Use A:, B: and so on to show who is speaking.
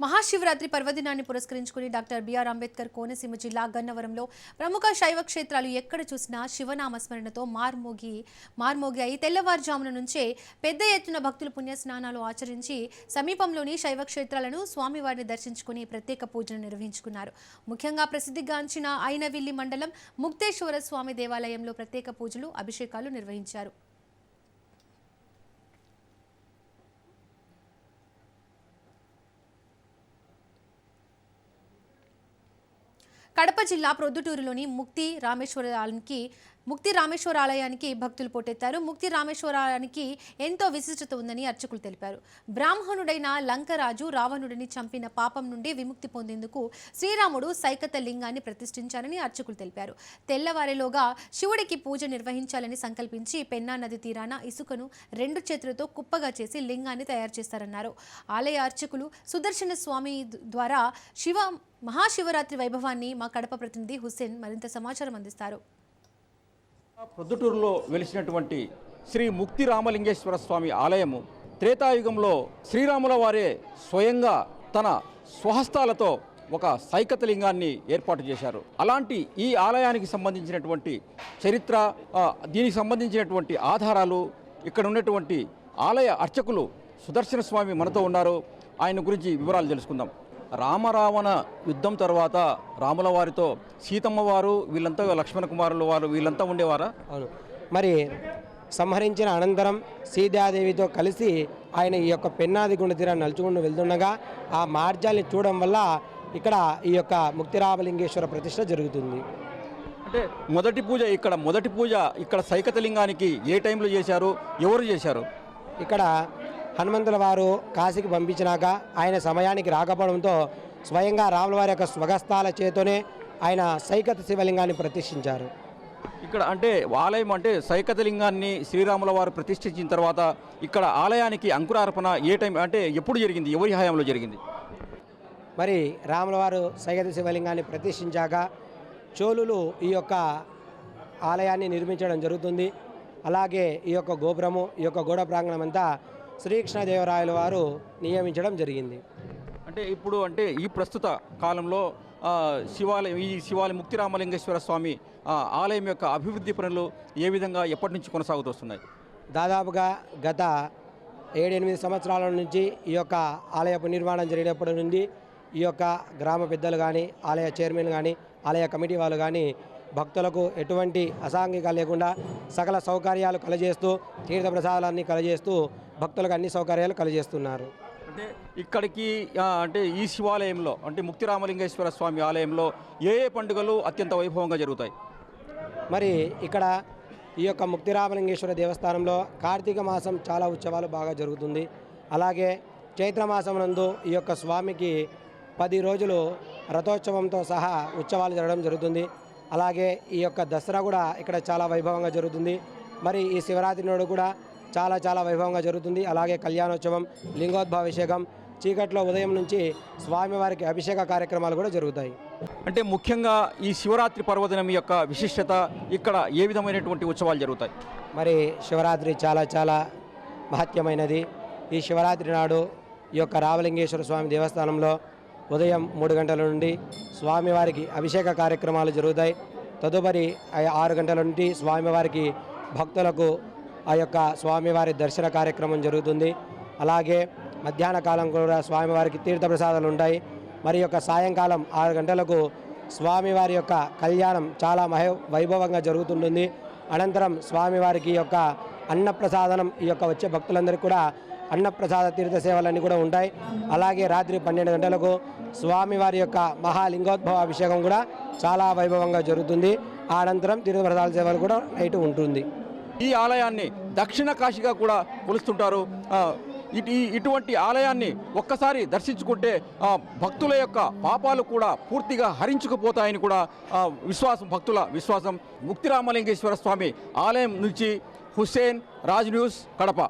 A: మహాశివరాత్రి పర్వదినాన్ని పురస్కరించుకుని doctor BR Ambedkar Konaseema జిల్లా గన్నవరంలో ప్రముఖ శైవ క్షేత్రాలు ఎక్కడ చూసినా శివనామస్మరణతో మార్మోగాయి. తెల్లవారుజామున నుంచే పెద్ద ఎత్తున భక్తులు పుణ్యస్నానాలు ఆచరించి సమీపంలోని శైవ క్షేత్రాలను స్వామివారిని దర్శించుకుని ప్రత్యేక పూజలు నిర్వహించుకున్నారు. ముఖ్యంగా ప్రసిద్ధిగాంచిన ఐనవిల్లి మండలం ముక్తేశ్వర స్వామి దేవాలయంలో ప్రత్యేక పూజలు, అభిషేకాలు నిర్వహించారు. కడప జిల్లా ప్రొద్దుటూరులోని ముక్తి రామేశ్వర ఆలయానికి భక్తులు పోటెత్తారు. ముక్తి రామేశ్వరానికి ఎంతో విశిష్టత ఉందని అర్చకులు తెలిపారు. బ్రాహ్మణుడైన లంకరాజు రావణుడిని చంపిన పాపం నుండి విముక్తి పొందేందుకు శ్రీరాముడు సైకత లింగాన్ని ప్రతిష్ఠించారని అర్చకులు తెలిపారు. తెల్లవారిలోగా శివుడికి పూజ నిర్వహించాలని సంకల్పించి పెన్నా నది తీరాన ఇసుకను 2 చేతులతో కుప్పగా చేసి లింగాన్ని తయారు చేస్తారన్నారు. ఆలయ అర్చకులు సుదర్శన స్వామి ద్వారా మహాశివరాత్రి వైభవాన్ని మా కడప ప్రతినిధి హుస్సేన్ మరింత సమాచారం అందిస్తారు.
B: ప్రొద్దుటూరులో వెలిసినటువంటి శ్రీ ముక్తి రామలింగేశ్వర స్వామి ఆలయము త్రేతాయుగంలో శ్రీరాముల వారే స్వయంగా తన స్వహస్తాలతో ఒక సైకత లింగాన్ని ఏర్పాటు చేశారు. అలాంటి ఈ ఆలయానికి సంబంధించినటువంటి చరిత్ర, దీనికి సంబంధించినటువంటి ఆధారాలు, ఇక్కడ ఉన్నటువంటి ఆలయ అర్చకులు సుదర్శన స్వామి మనతో ఉన్నారు. ఆయన గురించి వివరాలు తెలుసుకుందాం. రామరావణ యుద్ధం తర్వాత రాముల వారితో సీతమ్మ వారు వీళ్ళంతా లక్ష్మణ కుమారుల వారు వీళ్ళంతా ఉండేవారా?
C: అవును. మరి సంహరించిన అనంతరం సీతాదేవితో కలిసి ఆయన ఈ యొక్క పెన్నాది గుండ తీరాన్ని నలుచుకుంటూ వెళ్తుండగా ఆ మార్గాల్ని చూడడం వల్ల ఇక్కడ ఈ యొక్క ముక్తిరామలింగేశ్వర ప్రతిష్ఠ జరుగుతుంది.
B: అంటే మొదటి పూజ ఇక్కడ సైకత లింగానికి ఏ టైంలో చేశారు, ఎవరు చేశారు?
C: ఇక్కడ హనుమంతుల వారు కాశీకి పంపించినాక ఆయన సమయానికి రాకపోవడంతో స్వయంగా రాముల వారి యొక్క స్వగస్తాల చేతోనే ఆయన సైకత శివలింగాన్ని ప్రతిష్ఠించారు.
B: ఇక్కడ అంటే ఆలయం అంటే సైకత లింగాన్ని శ్రీరాముల వారు ప్రతిష్ఠించిన తర్వాత ఇక్కడ ఆలయానికి అంకురార్పణ ఏ టైం అంటే ఎప్పుడు జరిగింది, ఎవరి హయాంలో జరిగింది?
C: మరి రాముల వారు సైకత శివలింగాన్ని ప్రతిష్ఠించాక చోళులు ఈ యొక్క ఆలయాన్ని నిర్మించడం జరుగుతుంది. అలాగే ఈ యొక్క గోపురము, ఈ యొక్క గోడ ప్రాంగణం అంతా శ్రీకృష్ణదేవరాయల వారు నియమించడం జరిగింది.
B: అంటే ఇప్పుడు అంటే ఈ ప్రస్తుత కాలంలో శివాలయం ముక్తి రామలింగేశ్వర స్వామి ఆలయం యొక్క అభివృద్ధి పనులు ఏ విధంగా ఎప్పటి నుంచి కొనసాగుతూ?
C: దాదాపుగా గత 7-8 సంవత్సరాల నుంచి ఈ యొక్క ఆలయ నిర్మాణం జరిగినప్పటి నుండి ఈ యొక్క గ్రామ పెద్దలు కానీ, ఆలయ చైర్మన్ కానీ, ఆలయ కమిటీ వాళ్ళు కానీ భక్తులకు ఎటువంటి అసాంఘికాలు లేకుండా సకల సౌకర్యాలు కలజేస్తూ, తీర్థప్రసాదాలన్నీ కలజేస్తూ భక్తులకు అన్ని సౌకర్యాలు కలజేస్తున్నారు.
B: అంటే ఇక్కడికి అంటే ఈ శివాలయంలో అంటే ముక్తి రామలింగేశ్వర స్వామి ఆలయంలో ఏ పండుగలు అత్యంత వైభవంగా జరుగుతాయి?
C: మరి ఇక్కడ ఈ యొక్క ముక్తి రామలింగేశ్వర దేవస్థానంలో కార్తీక మాసం చాలా ఉత్సవాలు బాగా జరుగుతుంది. అలాగే చైత్రమాసం నందు ఈ యొక్క స్వామికి 10 రోజులు రథోత్సవంతో సహా ఉత్సవాలు జరగడం జరుగుతుంది. అలాగే ఈ యొక్క దసరా కూడా ఇక్కడ చాలా వైభవంగా జరుగుతుంది. మరి ఈ శివరాత్రి నాడు కూడా చాలా వైభవంగా జరుగుతుంది. అలాగే కళ్యాణోత్సవం, లింగోద్భాభిషేకం, చీకట్లో ఉదయం నుంచి స్వామివారికి అభిషేక కార్యక్రమాలు కూడా జరుగుతాయి.
B: అంటే ముఖ్యంగా ఈ శివరాత్రి పర్వదినం యొక్క విశిష్టత, ఇక్కడ ఏ విధమైనటువంటి ఉత్సవాలు జరుగుతాయి?
C: మరి శివరాత్రి చాలా మహత్యమైనది. ఈ శివరాత్రి నాడు ఈ యొక్క రామలింగేశ్వర స్వామి దేవస్థానంలో ఉదయం 3 గంటల నుండి స్వామివారికి అభిషేక కార్యక్రమాలు జరుగుతాయి. తదుపరి 6 గంటల నుండి స్వామివారికి భక్తులకు ఆ యొక్క స్వామివారి దర్శన కార్యక్రమం జరుగుతుంది. అలాగే మధ్యాహ్న కాలం కూడా స్వామివారికి తీర్థప్రసాదాలు ఉంటాయి. మరి యొక్క సాయంకాలం 6 గంటలకు స్వామివారి యొక్క కళ్యాణం చాలా వైభవంగా జరుగుతుంటుంది. అనంతరం స్వామివారికి యొక్క అన్నప్రసాదనం ఈ యొక్క వచ్చే భక్తులందరికీ కూడా అన్నప్రసాద తీర్థ సేవలన్నీ కూడా ఉంటాయి. అలాగే రాత్రి 12 గంటలకు స్వామివారి యొక్క మహాలింగోద్భవ అభిషేకం కూడా చాలా వైభవంగా జరుగుతుంది. ఆ అనంతరం తీర్థప్రసాద సేవలు కూడా నైట్ ఉంటుంది.
B: ఈ ఆలయాన్ని దక్షిణ కాశీగా కూడా కొలుస్తుంటారు. ఇటువంటి ఆలయాన్ని ఒక్కసారి దర్శించుకుంటే భక్తుల యొక్క పాపాలు కూడా పూర్తిగా హరించుకుపోతాయని కూడా భక్తుల విశ్వాసం. ముక్తి రామలింగేశ్వర స్వామి ఆలయం నుంచి హుస్సేన్, రాజ్ న్యూస్, కడప.